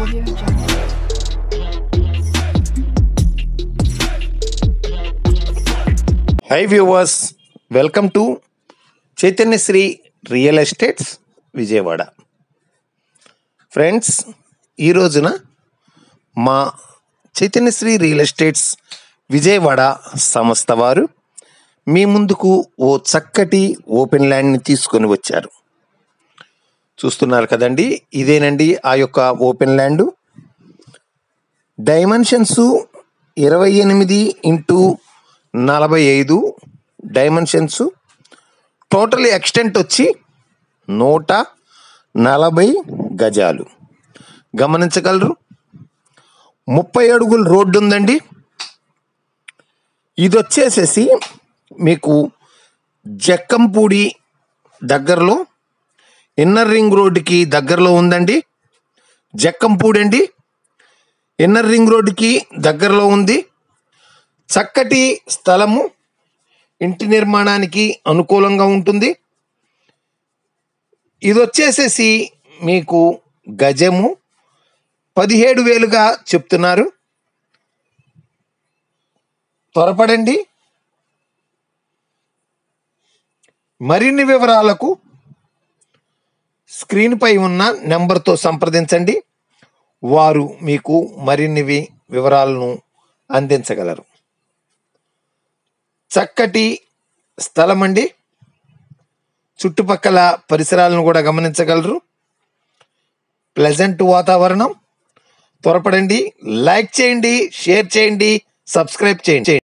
Audio Jungle. Hi viewers, welcome to Chaitanyasri real estates Vijayawada. Friends, ఈ రోజున మా చైతన్యశ్రీ రియల్ ఎస్టేట్స్ విజయవాడ సంస్థ వారు మీ ముందుకు ఓ చక్కటి ఓపెన్ ల్యాండ్ని తీసుకొని వచ్చారు. చూస్తున్నారు కదండి, ఇదేనండి ఆ యొక్క open land. Dimensions 28x45 dimensions. Total extent వచ్చి 140 గజాలు గమనించగలరు. 30 అడుగుల రోడ్డు ఉందండి. ఇది వచ్చేసేసి మీకు జక్కంపూడి దగ్గరలో, ఇన్నర్ రింగ్ రోడ్డుకి దగ్గరలో ఉందండి. జక్కంపూడి అండి, ఇన్నర్ రింగ్ రోడ్డుకి దగ్గరలో ఉంది. చక్కటి స్థలము, ఇంటి నిర్మాణానికి అనుకూలంగా ఉంటుంది. ఇది వచ్చేసేసి మీకు గజము 17,000గా చెప్తున్నారు. త్వరపడండి. మరిన్ని వివరాలకు స్క్రీన్ పై ఉన్న నెంబర్తో సంప్రదించండి. వారు మీకు మరిన్ని వివరాలను అందించగలరు. చక్కటి స్థలం అండి. చుట్టుపక్కల పరిసరాలను కూడా గమనించగలరు. ప్లెజెంట్ వాతావరణం. త్వరపడండి, లైక్ చేయండి, షేర్ చేయండి, సబ్స్క్రైబ్ చేయండి.